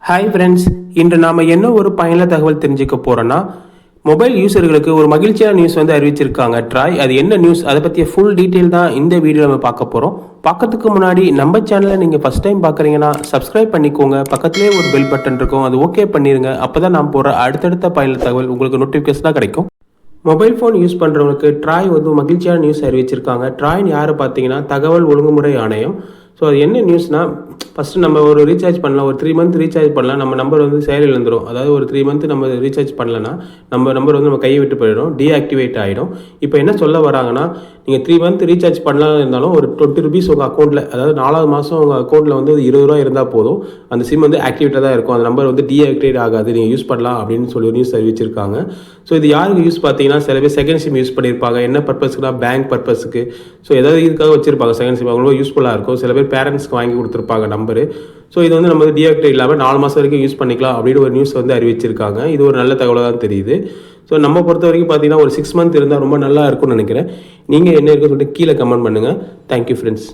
Hi friends, இன்று நாம் என்ன ஒரு பயனுள்ள தகவல் தெரிஞ்சுக்க போகிறோன்னா, மொபைல் யூசர்களுக்கு ஒரு மகிழ்ச்சியான நியூஸ் வந்து அறிவிச்சிருக்காங்க ட்ராய். அது என்ன நியூஸ், அதை பற்றிய ஃபுல் டீட்டெயில் தான் இந்த வீடியோ நம்ம பார்க்க போகிறோம். பார்க்கறதுக்கு முன்னாடி நம்ம சேனலை நீங்கள் ஃபஸ்ட் டைம் பார்க்குறீங்கன்னா சப்ஸ்கிரைப் பண்ணிக்கோங்க. பக்கத்துலேயே ஒரு பெல் பட்டன் இருக்கும், அது ஓகே பண்ணிடுங்க. அப்போ தான் நான் போகிற அடுத்தடுத்த பயனுள்ள தகவல் உங்களுக்கு நோட்டிஃபிகேஷனாக கிடைக்கும். மொபைல் ஃபோன் யூஸ் பண்ணுறவங்களுக்கு ட்ராய் வந்து மகிழ்ச்சியான நியூஸ் அறிவிச்சிருக்காங்க. ட்ராய்னு யார் பார்த்தீங்கன்னா தகவல் ஒழுங்குமுறை ஆணையம். ஸோ அது என்ன நியூஸ்னால், ஃபஸ்ட்டு நம்ம ஒரு ரீசார்ஜ் பண்ணலாம், ஒரு 3 மந்த் ரீசார்ஜ் பண்ணலாம், நம்ம நம்பர் வந்து செயலில் இருந்துடும். அதாவது ஒரு 3 மந்த் நம்ம ரீசார்ஜ் பண்ணலன்னா நம்ம நம்பர் வந்து நம்ம கையை விட்டு போயிடும், டீஆக்டிவேட் ஆகிடும். இப்போ என்ன சொல்ல வராங்கன்னா, நீங்கள் 3 மந்த் ரீசார்ஜ் பண்ணலாம் இருந்தாலும் ஒரு 20 ருபீஸ் உங்கள் அக்கௌண்ட்டில், அதாவது 4வது மாதம் உங்கள் அக்கௌண்ட்டில் வந்து 20 ரூபா இருந்தால் போதும், அந்த சிம் வந்து ஆக்டிவேட்டாக தான் இருக்கும், அந்த நம்பர் வந்து டீஆக்டிவேட் ஆகாது, நீங்கள் யூஸ் பண்ணலாம் அப்படின்னு சொல்லி நியூஸ் அறிவிச்சிருக்காங்க. ஸோ இது யாருக்கு யூஸ் பார்த்தீங்கன்னா, சில பேர் செகண்ட் சிம் யூஸ் பண்ணியிருப்பாங்க. என்ன பர்பஸ்க்குனா, பேங்க் பர்பஸுக்கு. ஸோ ஏதாவது இதுக்காக வச்சிருப்பாங்க செகண்ட் சிம், அவங்களுக்கு யூஸ்ஃபுல்லாக இருக்கும். சில பேர் பேரண்ட்ஸ்க்கு வாங்கி கொடுத்துருப்பாங்க நம்பரு. ஸோ இது வந்து நம்ம டீஆக்டிவேட் இல்லாமல் 4 மாதம் வரைக்கும் யூஸ் பண்ணிக்கலாம் அப்படின்னு ஒரு நியூஸ் வந்து அறிவிச்சிருக்காங்க. இது ஒரு நல்ல தகவலாக தான் தெரியுது. ஸோ நம்ம பொறுத்த வரைக்கும் பார்த்தீங்கன்னா ஒரு 6 மந்த் இருந்தால் ரொம்ப நல்லா இருக்கும்னு நினைக்கிறேன். நீங்கள் என்ன இருக்குன்னு சொல்லிட்டு கீழே கமெண்ட் பண்ணுங்கள். Thank you friends.